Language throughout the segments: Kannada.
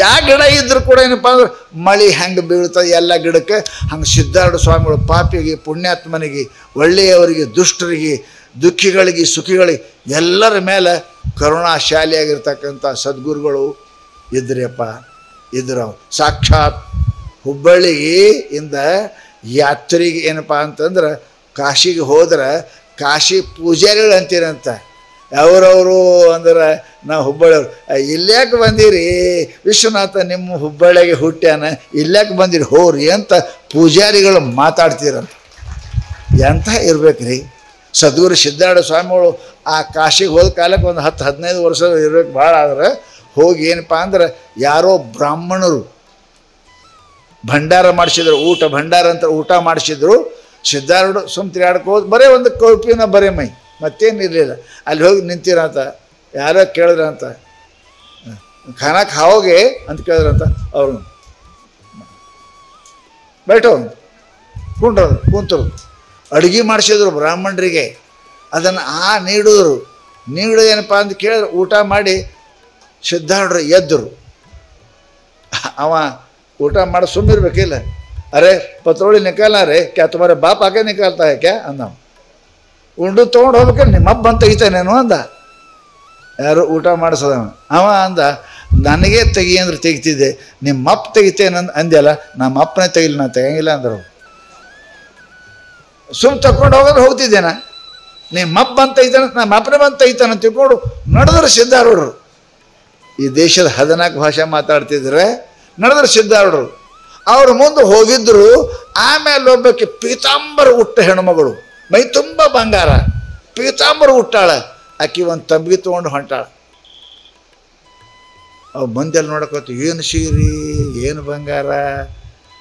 ಯಾ ಗಿಡ ಇದ್ರೂ ಕೂಡ ಏನಪ್ಪ ಅಂದ್ರೆ ಮಳೆ ಹೆಂಗೆ ಬೀಳ್ತದೆ ಎಲ್ಲ ಗಿಡಕ್ಕೆ, ಹಂಗೆ ಸಿದ್ಧಾರೂಢ ಸ್ವಾಮಿಗಳು ಪಾಪಿಗೆ ಪುಣ್ಯಾತ್ಮನಿಗೆ ಒಳ್ಳೆಯವರಿಗೆ ದುಷ್ಟರಿಗೆ ದುಃಖಿಗಳಿಗೆ ಸುಖಿಗಳಿಗೆ ಎಲ್ಲರ ಮೇಲೆ ಕರುಣಾಶಾಲಿಯಾಗಿರ್ತಕ್ಕಂಥ ಸದ್ಗುರುಗಳು ಇದ್ರಪ್ಪ ಇದ್ರು. ಸಾಕ್ಷಾತ್ ಹುಬ್ಬಳ್ಳಿಯಿಂದ ಯಾತ್ರೆಗೆ ಏನಪ್ಪ ಅಂತಂದ್ರೆ ಕಾಶಿಗೆ ಹೋದ್ರೆ ಕಾಶಿ ಪೂಜಾರಿಗಳು ಅಂತೀರಂತ. ಅವರವರು ಅಂದ್ರೆ ನಾವು ಹುಬ್ಬಳ್ಳಿಯವ್ರು, ಇಲ್ಯಾಕೆ ಬಂದಿರಿ ವಿಶ್ವನಾಥ ನಿಮ್ಮ ಹುಬ್ಬಳ್ಳಿಗೆ ಹುಟ್ಟ್ಯಾನ, ಇಲ್ಯಾಕೆ ಬಂದಿರಿ ಹೋರಿ ಅಂತ ಪೂಜಾರಿಗಳು ಮಾತಾಡ್ತೀರಂತ. ಎಂಥ ಇರ್ಬೇಕ್ರಿ ಸದ್ಗುರು ಸಿದ್ಧಾರೂಢ ಸ್ವಾಮಿಗಳು ಆ ಕಾಶಿಗೆ ಹೋದ ಕಾಲಕ್ಕೆ ಒಂದು 10-15 ವರ್ಷ ಇರ್ಬೇಕು ಭಾಳ. ಆದ್ರೆ ಹೋಗಿ ಏನಪ್ಪ ಅಂದ್ರೆ ಯಾರೋ ಬ್ರಾಹ್ಮಣರು ಭಂಡಾರ ಮಾಡಿಸಿದ್ರು, ಭಂಡಾರ ಅಂತ ಊಟ ಮಾಡಿಸಿದ್ರು. ಸಿದ್ಧಾರೂಢ ತಿರುಗಾಡಕ್ಕೆ ಹೋಗಿ ಬರೀ ಒಂದು ಕೌಪಿನ ಬರೀ ಮೈ, ಮತ್ತೇನು ಇರಲಿಲ್ಲ. ಅಲ್ಲಿ ಹೋಗಿ ನಿಂತಿರಂತ, ಯಾರೋ ಕೇಳಿದ್ರಂತ, ಖಾನಾ ಖಾओगे ಅಂತ ಕೇಳಿದ್ರಂತ. ಅವರು ಬೈಟೋ ಕೂತರು ಅಡುಗೆ ಮಾಡಿಸಿದ್ರು ಬ್ರಾಹ್ಮಣರಿಗೆ. ಅದನ್ನು ನೀಡಿದ್ರು. ಏನಪ್ಪ ಅಂತ ಕೇಳಿದ್ರು, ಊಟ ಮಾಡಿ ಸಿದ್ಧಾರೂಢರು ಎದ್ದರು. ಅವ ಊಟ ಮಾಡಿ ಸುಮ್ಮಿರ್ಬೇಕಿಲ್ಲ. ಅರೆ ಪತ್ರೋಳಿ ನಿಕಾಲ ರೇ ಕ್ಯಾ ತುಮಾರೆ ಬಾಪ್ ಆಕೆ ನಿಕಾಲ್ತಾ ಹೇ ಕ್ಯಾ ಅಂದ. ಉಂಡು ತೊಗೊಂಡು ಹೋಗ್ಬೇಕಂದ್ರೆ ನಿಮ್ಮ ಹಬ್ಬ ಬಂದು ತೆಗಿತಾನೇನು ಅಂದ. ಯಾರು ಊಟ ಮಾಡಿಸೋದವ ಅವ ಅಂದ, ನನಗೆ ತೆಗಿ ಅಂದ್ರೆ ತೆಗಿತಿದ್ದೆ, ನಿಮ್ಮ ಅಪ್ಪ ತೆಗಿತೇನೆ ಅಂದ್ಯಲ್ಲ, ನಮ್ಮ ಅಪ್ಪನೇ ತೆಗಿಲಿ, ನಾನು ತೆಗಂಗಿಲ್ಲ ಅಂದರು. ಸುಮ್ ತಗೊಂಡು ಹೋಗೋದು ಹೋಗ್ತಿದ್ದೇನ, ನಿಮ್ಮ ಅಪ್ಪ ಬಂದು ತೆಗಿತಾನೆ, ನಮ್ಮ ಅಪ್ಪನೇ ಬಂದು ತೆಗಿತಾನೆ ತಿಳ್ಕೊಂಡು ನಡೆದ್ರು ಸಿದ್ಧಾರೂಢರು. ಈ ದೇಶದ 14 ಭಾಷೆ ಮಾತಾಡ್ತಿದ್ರೆ ನಡೆದ್ರು ಸಿದ್ಧಾರೂಢರು. ಅವ್ರ ಮುಂದೆ ಹೋಗಿದ್ರು. ಆಮೇಲೆ ಒಬ್ಬಕ್ಕೆ ಪೀತಾಂಬರ ಹುಟ್ಟ ಹೆಣ್ಮಗಳು, ಮೈ ತುಂಬ ಬಂಗಾರ, ಪೀತಾಂಬರ ಹುಟ್ಟಾಳ. ಆಕಿ ಒಂದು ತಂಬಿಗೆ ತೊಗೊಂಡು ಹೊಂಟಾಳ. ಅವು ಮಂದಿಯಲ್ಲಿ ನೋಡಕೋತು, ಏನು ಸೀರೆ ಏನು ಬಂಗಾರ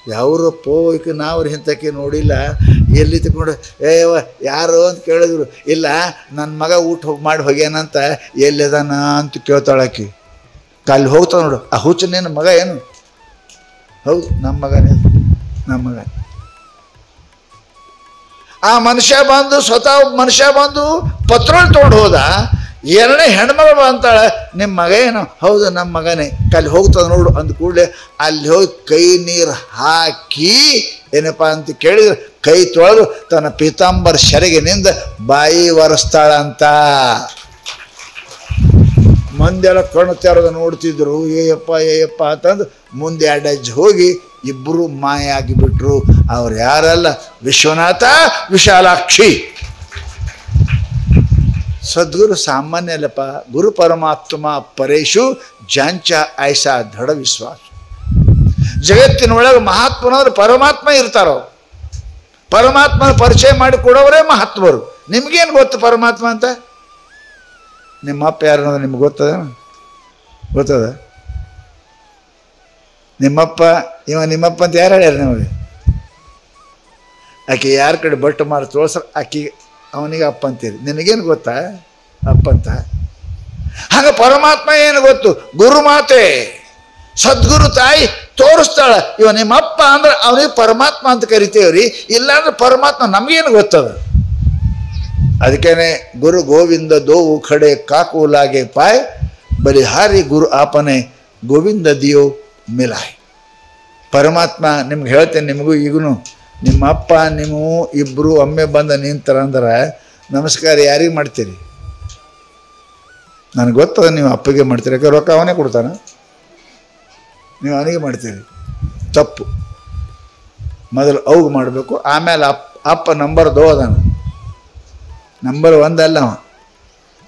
ಯಾವ್ರು ಪೋಯ್ಕೆ ನಾವ್ರು ಇಂಥಕ್ಕೆ ನೋಡಿಲ್ಲ, ಎಲ್ಲಿ ತಗೊಂಡು ಯಾರು ಅಂತ ಕೇಳಿದ್ರು. ಇಲ್ಲ ನನ್ನ ಮಗ ಊಟ ಮಾಡಿ ಹೋಗ್ಯಾನಂತ, ಎಲ್ಲಿದಾನ ಅಂತ ಕೇಳ್ತಾಳಾಕಿ. ಅಲ್ಲಿ ಹೋಗ್ತಾವ ನೋಡು, ಆ ಹುಚ್ಚು ನಿನ್ನ ಮಗ ಏನು? ಹೌದು ನಮ್ಮ ಮಗನೇ, ನಮ್ಮ ಮಗ. ಆ ಮನುಷ್ಯ ಬಂದು ಸ್ವತಃ ಮನುಷ್ಯ ಬಂದು ಪತ್ರೋಲ್ ತೊಗೊಂಡು ಹೋದ. ಎರಡನೇ ಹೆಣ್ಮಗಳು ಅಂತಾಳೆ, ನಿಮ್ಮ ಮಗ ಏನು? ಹೌದು ನಮ್ಮ ಮಗನೇ. ಅಲ್ಲಿ ಹೋಗ್ತದೆ ನೋಡು ಅಂದ ಕೂಡಲೇ ಅಲ್ಲಿ ಹೋಗಿ ಕೈ ನೀರು ಹಾಕಿ ಏನಪ್ಪ ಅಂತ ಕೇಳಿದ್ರೆ ಕೈ ತೊಳೆದು ತನ್ನ ಪೀತಾಂಬರ ಸೆರಗಿನಿಂದ ಬಾಯಿ ಒರೆಸ್ತಾಳಂತ. ಮಂದೆಲ್ಲ ಕಣ್ಣು ತೆರೆದು ನೋಡ್ತಿದ್ರು. ಏಯಪ್ಪ ಅಂತಂದು ಮುಂದೆ 2 ಹೆಜ್ಜೆ ಹೋಗಿ ಇಬ್ಬರು ಮಾಯ ಆಗಿಬಿಟ್ರು. ಅವ್ರು ಯಾರಲ್ಲ, ವಿಶ್ವನಾಥ ವಿಶಾಲಾಕ್ಷಿ. ಸದ್ಗುರು ಸಾಮಾನ್ಯ ಅಲ್ಲಪ್ಪ. ಗುರು ಪರಮಾತ್ಮ ಪರೇಶು ಜಾಂಚ ಐಸಾ ದೃಢ ವಿಶ್ವಾಸ. ಜಗತ್ತಿನೊಳಗೆ ಮಹಾತ್ಮನವರು ಪರಮಾತ್ಮ ಇರ್ತಾರೋ, ಪರಮಾತ್ಮನ ಪರಿಚಯ ಮಾಡಿ ಕೊಡೋವರೇ ಮಹಾತ್ಮರು. ನಿಮ್ಗೇನು ಗೊತ್ತು ಪರಮಾತ್ಮ ಅಂತ? ನಿಮ್ಮಪ್ಪ ಯಾರು ಅನ್ನೋದು ನಿಮ್ಗೆ ಗೊತ್ತದ? ನಿಮ್ಮಪ್ಪ ನಿಮ್ಮಪ್ಪ ಅಂತ ಯಾರು ಹೇಳ್ಯಾರ ನಿಮಗೆ? ಆಕೆ ಯಾರ ಕಡೆ ಬಟ್ಟು ಮಾಡಿ ತೋರ್ಸ ಆಕೆ ಅವನಿಗೆ ಅಪ್ಪ ಅಂತೀರಿ. ನಿನಗೇನು ಗೊತ್ತಾ ಅಪ್ಪ ಅಂತ? ಹಾಗೆ ಪರಮಾತ್ಮ ಏನು ಗೊತ್ತು? ಗುರುಮಾತೆ ಸದ್ಗುರು ತಾಯಿ ತೋರಿಸ್ತಾಳ. ನಿಮ್ಮಪ್ಪ ಅಂದ್ರೆ ಅವನಿಗೆ ಪರಮಾತ್ಮ ಅಂತ ಕರಿತೇವ್ರಿ. ಇಲ್ಲಾಂದ್ರೆ ಪರಮಾತ್ಮ ನಮಗೇನು ಗೊತ್ತದ? ಅದಕ್ಕೇನೆ ಗುರು ಗೋವಿಂದ ದೋವು ಖಡೆ ಕಾಕು ಲಾಗೆ ಪಾಯ್ ಬಲಿಹಾರಿ ಗುರು ಆಪನೆ ಗೋವಿಂದ ದಿಯೋ ಮಿಲಾಯ್. ಪರಮಾತ್ಮ ನಿಮ್ಗೆ ಹೇಳ್ತೇನೆ, ನಿಮಗೂ ಈಗೂ ನಿಮ್ಮ ಅಪ್ಪ ನೀವು ಇಬ್ಬರು ಒಮ್ಮೆ ಬಂದ ನಿಂತಾರಂದ್ರೆ ನಮಸ್ಕಾರ ಯಾರಿಗೆ ಮಾಡ್ತೀರಿ? ನನಗೆ ಗೊತ್ತದ ನೀವು ಅಪ್ಪಗೆ ಮಾಡ್ತೀರಿ. ಯಾಕೆ ರೊಕ್ಕ ಅವನೇ ಕೊಡ್ತಾನೆ, ನೀವು ಅವನಿಗೆ ಮಾಡ್ತೀರಿ. ತಪ್ಪು. ಮೊದಲು ಅವ್ಗೆ ಮಾಡಬೇಕು, ಆಮೇಲೆ ಅಪ್ಪ ನಂಬರ್ 2 ಅದಾನ. ನಂಬರ್ 1 ಅಲ್ಲ ಅವ.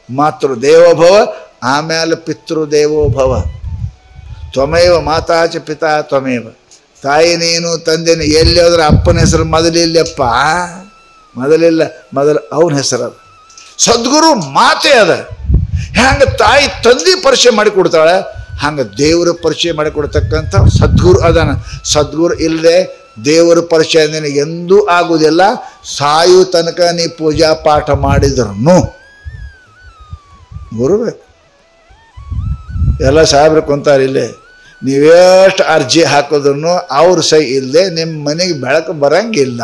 ಮಾತೃ ದೇವೋಭವ, ಆಮೇಲೆ ಪಿತೃ ದೇವೋಭವ. ತ್ವಮೇವ ಮಾತಾಚ ಪಿತಾ ತ್ವಮೇವ. ತಾಯಿ ನೀನು, ತಂದೆನು. ಎಲ್ಲಿ ಹೋದ್ರೆ ಅಪ್ಪನ ಹೆಸರು ಮೊದಲಿಲ್ಲಪ್ಪ, ಮೊದಲಿಲ್ಲ. ಮೊದಲು ಅವನ ಹೆಸರು ಅದ. ಸದ್ಗುರು ಮಾತೆ ಅದ. ಹಂಗೆ ತಾಯಿ ತಂದೆ ಪರಿಚಯ ಮಾಡಿಕೊಡ್ತಾಳೆ, ಹಂಗೆ ದೇವರ ಪರಿಚಯ ಮಾಡಿಕೊಡ್ತಕ್ಕಂಥ ಸದ್ಗುರು ಅದಾನ. ಸದ್ಗುರು ಇಲ್ಲದೆ ದೇವರ ಪರಿಚಯ ನಿನಗೆ ಎಂದೂ ಆಗುವುದಿಲ್ಲ. ಸಾಯು ತನಕ ನೀ ಪೂಜಾ ಪಾಠ ಮಾಡಿದ್ರು ಗುರು ಬೇಕು. ಎಲ್ಲ ಸಾಹೇಬ್ರು ಕುಂತಾರೆ ಇಲ್ಲೇ. ನೀವೆಷ್ಟು ಅರ್ಜಿ ಹಾಕಿದ್ರು ಅವ್ರ ಸಹಿ ಇಲ್ಲದೆ ನಿಮ್ಮ ಮನೆಗೆ ಬೆಳಕು ಬರಂಗಿಲ್ಲ.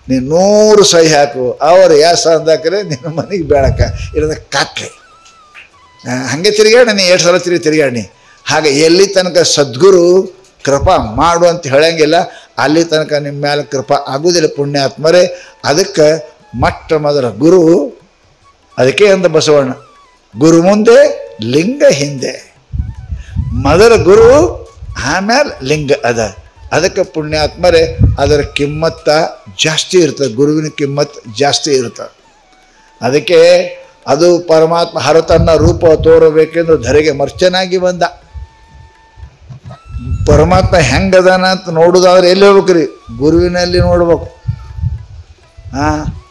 ನೀನು 100 ಸಹಿ ಹಾಕು, ಅವ್ರು ಯಾಸ ಅಂದಾಕ್ರೆ ನಿನ್ನ ಮನೆಗೆ ಬೆಳಕ ಇಲ್ಲದ ಕತ್ಲೆ. ಹಾಗೆ ತಿರುಗಾಡಿ ನೀ 2 ಸಲ ತಿರುಗಾಡಿ. ಹಾಗೆ ಎಲ್ಲಿ ತನಕ ಸದ್ಗುರು ಕೃಪಾ ಮಾಡು ಅಂತ ಹೇಳಂಗಿಲ್ಲ, ಅಲ್ಲಿ ತನಕ ನಿಮ್ಮ ಮೇಲೆ ಕೃಪಾ ಆಗುವುದಿಲ್ಲ ಪುಣ್ಯಾತ್ಮರೇ. ಅದಕ್ಕೆ ಮೊಟ್ಟ ಮೊದಲ ಗುರು, ಅದಕ್ಕೆ ಅಂದ ಬಸವಣ್ಣ, ಗುರು ಮುಂದೆ ಲಿಂಗ ಹಿಂದೆ. ಮೊದಲ ಗುರು ಆಮೇಲೆ ಲಿಂಗ ಅದ. ಅದಕ್ಕೆ ಪುಣ್ಯಾತ್ಮರೇ ಅದರ ಕಿಮ್ಮತ್ತ ಜಾಸ್ತಿ ಇರ್ತದೆ, ಗುರುವಿನ ಕಿಮ್ಮತ್ತು ಜಾಸ್ತಿ ಇರ್ತದೆ. ಅದಕ್ಕೆ ಅದು ಪರಮಾತ್ಮ ಹರತನ್ನ ರೂಪ ತೋರಬೇಕೆಂದು ಧರೆಗೆ ಮರ್ಚನಾಗಿ ಬಂದ. ಪರಮಾತ್ಮ ಹೆಂಗದಾನ ಅಂತ ನೋಡೋದಾದ್ರೆ ಎಲ್ಲಿ ಹೋಗ್ಬೇಕ್ರಿ? ಗುರುವಿನಲ್ಲಿ ನೋಡ್ಬೇಕು.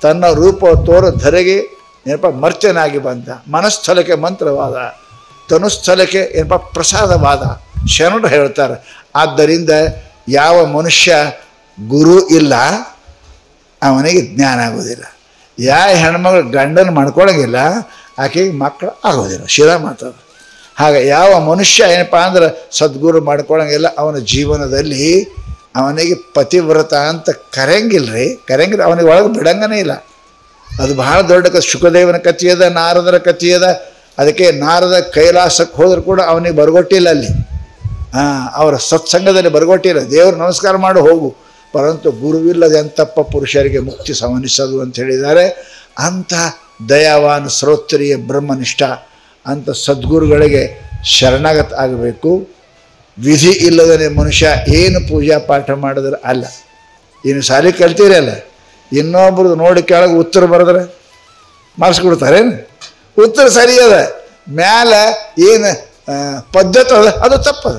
ತನ್ನ ರೂಪ ತೋರ ಧರೆಗೆ ಏನಪ್ಪ ಮರ್ಚನಾಗಿ ಬಂದ. ಮನಸ್ಥಳಕ್ಕೆ ಮಂತ್ರವಾದ, ತನುಸ್ಥಳಕ್ಕೆ ಏನಪ್ಪ ಪ್ರಸಾದವಾದ ಶರಣರು ಹೇಳ್ತಾರೆ. ಆದ್ದರಿಂದ ಯಾವ ಮನುಷ್ಯ ಗುರು ಇಲ್ಲ ಅವನಿಗೆ ಜ್ಞಾನ ಆಗೋದಿಲ್ಲ. ಯಾವ ಹೆಣ್ಮಗಳು ಗಂಡನ ಮಾಡ್ಕೊಳಂಗಿಲ್ಲ ಆಕೆಗೆ ಮಕ್ಕಳು ಆಗೋದಿಲ್ಲ. ಶಿರಾ ಮಾತಾಡ. ಹಾಗೆ ಯಾವ ಮನುಷ್ಯ ಏನಪ್ಪ ಅಂದ್ರೆ ಸದ್ಗುರು ಮಾಡ್ಕೊಳಂಗಿಲ್ಲ ಅವನ ಜೀವನದಲ್ಲಿ ಅವನಿಗೆ ಪತಿವ್ರತ ಅಂತ ಕರೆಯಂಗಿಲ್ರಿ. ಅವನಿಗೆ ಒಳಗೆ ಬಿಡಂಗನೇ ಇಲ್ಲ. ಅದು ಬಹಳ ದೊಡ್ಡ ಶುಕದೇವನ ಕಥೆಯದ, ನಾರದರ ಕಥೆಯದ. ಅದಕ್ಕೆ ನಾರದ ಕೈಲಾಸಕ್ಕೆ ಹೋದರೂ ಕೂಡ ಅವನಿಗೆ ಬರಗೊಟ್ಟಿಲ್ಲ. ಅಲ್ಲಿ ಅವರ ಸತ್ಸಂಗದಲ್ಲಿ ಬರಗೊಟ್ಟಿಲ್ಲ. ದೇವರು ನಮಸ್ಕಾರ ಮಾಡು ಹೋಗು, ಪರಂತು ಗುರುವಿಲ್ಲದೆ ಅಂತಪ್ಪ ಪುರುಷರಿಗೆ ಮುಕ್ತಿ ಸಮನಿಸದು ಅಂತ ಹೇಳಿದ್ದಾರೆ. ಅಂಥ ದಯಾವಾನ್ ಶ್ರೋತ್ರಿಯ ಬ್ರಹ್ಮನಿಷ್ಠ ಅಂಥ ಸದ್ಗುರುಗಳಿಗೆ ಶರಣಾಗತ ಆಗಬೇಕು. ವಿಧಿ ಇಲ್ಲದೇ ಮನುಷ್ಯ ಏನು ಪೂಜಾ ಪಾಠ ಮಾಡಿದ್ರೆ ಅಲ್ಲ. ಇನ್ನು ಸಾಲಿ ಕಲ್ತೀರಲ್ಲ, ಇನ್ನೊಬ್ರದ್ದು ನೋಡಿ ಕೆಳಗೆ ಉತ್ತರ ಬರೆದ್ರೆ ಮಾಡಿಸ್ಕೊಡ್ತಾರೇನು? ಉತ್ತರ ಸರಿ ಅದ, ಮ್ಯಾಲ ಏನು ಪದ್ಧತಿ ಅದ ಅದು ತಪ್ಪದ.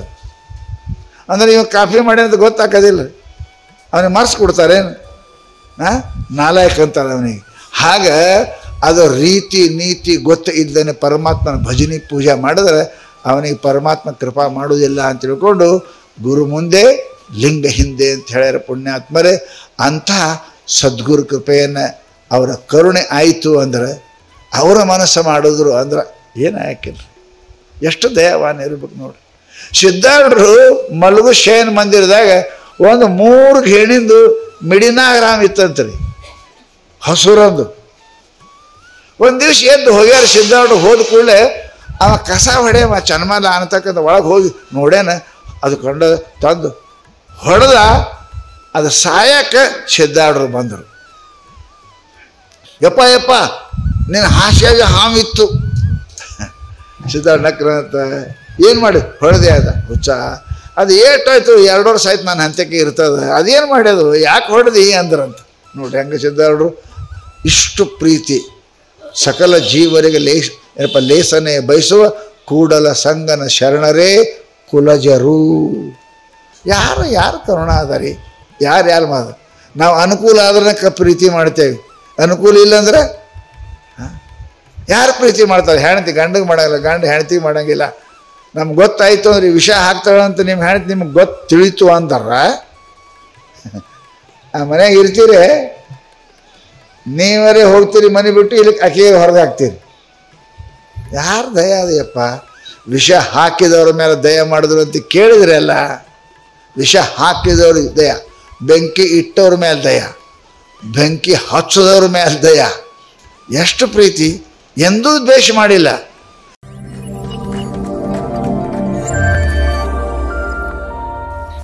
ಅಂದರೆ ನೀವು ಕಾಫಿ ಮಾಡಿ ಅಂತ ಗೊತ್ತಾಗೋದಿಲ್ಲ, ಅವನಿಗೆ ಮಾಡಿಸ್ಕೊಡ್ತಾರೇನು? ನಾಲಾಯಕ ಅಂತಾರೆ ಅವನಿಗೆ. ಹಾಗೆ ಅದು ರೀತಿ ನೀತಿ ಗೊತ್ತು ಇಲ್ಲದೇ ಪರಮಾತ್ಮನ ಭಜನೆ ಪೂಜೆ ಮಾಡಿದ್ರೆ ಅವನಿಗೆ ಪರಮಾತ್ಮ ಕೃಪಾ ಮಾಡೋದಿಲ್ಲ ಅಂತ ತಿಳ್ಕೊಂಡು ಗುರು ಮುಂದೆ ಲಿಂಗ ಹಿಂದೆ ಅಂತ ಹೇಳ್ಯಾರ ಪುಣ್ಯಾತ್ಮರೇ. ಅಂಥ ಸದ್ಗುರು ಕೃಪೆಯನ್ನು ಅವರ ಕರುಣೆ ಆಯಿತು ಅಂದ್ರೆ, ಅವರ ಮನಸ್ಸು ಮಾಡಿದ್ರು ಅಂದ್ರೆ ಏನು ಹಾಕಿಲ್ಲ. ಎಷ್ಟು ದಯಾವಾನ ಇರ್ಬೇಕು ನೋಡಿ. ಸಿದ್ಧಾರೂಢರು ಮಲಗು ಶಯನ ಮಂದಿರದಾಗ ಒಂದು 3 ಹೆಣ್ಣಿಂದು ಮಿಡಿನಾಗ್ರಾಮ ಇತ್ತಂತ್ರಿ, ಹಸುರಂದು. ಒಂದು ದಿವಸ ಎದ್ದು ಹೋಗ್ಯಾರ ಸಿದ್ಧಾರೂಢರು. ಹೋದ ಕೂಡಲೇ ಅವ ಕಸ ಹೊಡೆಯವ ಚನ್ಮಲ ಅನ್ನತಕ್ಕಂಥ ಒಳಗೆ ಹೋಗಿ ನೋಡ್ಯಾನ. ಅದು ಕಂಡು ತಂದು ಹೊಡೆದ. ಅದು ಸಾಯಕ್ಕೆ ಸಿದ್ಧಾರೂಢರು ಬಂದರು. ಯಪ್ಪ ನಿನ್ನ ಹಾಸ್ಯಾಗ ಹಾವಿತ್ತು. ಸಿದ್ಧಾರೂಢ ನಕ್ರಂತ ಏನು ಮಾಡಿ ಹೊಡೆದೆ ಅದ ಹುಚ್ಚ. ಅದು ಏಟಾಯ್ತು, 2 ವರ್ಷ ಆಯ್ತು ನನ್ನ ಹಂತಕ್ಕೆ ಇರ್ತದೆ, ಅದೇನು ಮಾಡ್ಯದು, ಯಾಕೆ ಹೊಡೆದಿ ಅಂದ್ರಂತ. ನೋಡ್ರಿ ಹೆಂಗೆ ಸಿದ್ಧಾರೂಢರು ಇಷ್ಟು ಪ್ರೀತಿ. ಸಕಲ ಜೀವರಿಗೆ ಲೇಸನೆ ಬಯಸುವ ಕೂಡಲ ಸಂಗನ ಶರಣರೇ ಕುಲಜರು. ಯಾರು ಕರುಣ ಅದರಿ, ಯಾರು ಮಾಡ. ನಾವು ಅನುಕೂಲ ಆದ್ರೆ ಪ್ರೀತಿ ಮಾಡ್ತೇವೆ, ಅನುಕೂಲ ಇಲ್ಲಂದ್ರೆ ಯಾರು ಪ್ರೀತಿ ಮಾಡ್ತಾರೆ? ಹೆಣ್ತಿ ಗಂಡಿಗೆ ಮಾಡಂಗಿಲ್ಲ, ಗಂಡು ಹೆಣ್ತಿಗೆ ಮಾಡಂಗಿಲ್ಲ. ನಮ್ಗೆ ಗೊತ್ತಾಯ್ತು ಅಂದ್ರೆ ವಿಷ ಹಾಕ್ತಾಳಂತ ನಿಮ್ಮ ಹೆಣ್ತಿ ನಿಮ್ಗೆ ತಿಳಿತು ಅಂತಾರ. ಆ ಮನೆಯಾಗ ಇರ್ತೀರಿ, ನೀವರೇ ಹೋಗ್ತೀರಿ ಮನೆ ಬಿಟ್ಟು, ಇಲ್ಲಿ ಅಕ್ಕಿ ಹೊರಗೆ ಹಾಕ್ತೀರಿ. ಯಾರು ದಯ ಅದೆಯಪ್ಪ? ವಿಷ ಹಾಕಿದವ್ರ ಮೇಲೆ ದಯ ಮಾಡಿದ್ರು ಅಂತ ಕೇಳಿದ್ರೆ ಅಲ್ಲ. ವಿಷ ಹಾಕಿದವ್ರಿಗೆ ದಯ, ಬೆಂಕಿ ಇಟ್ಟವ್ರ ಮೇಲೆ ದಯ, ಬೆಂಕಿ ಹಚ್ಚದವ್ರ ಮೇಲೆ ದಯ. ಎಷ್ಟು ಪ್ರೀತಿ! ಎಂದೂ ದ್ವೇಷ ಮಾಡಿಲ್ಲ.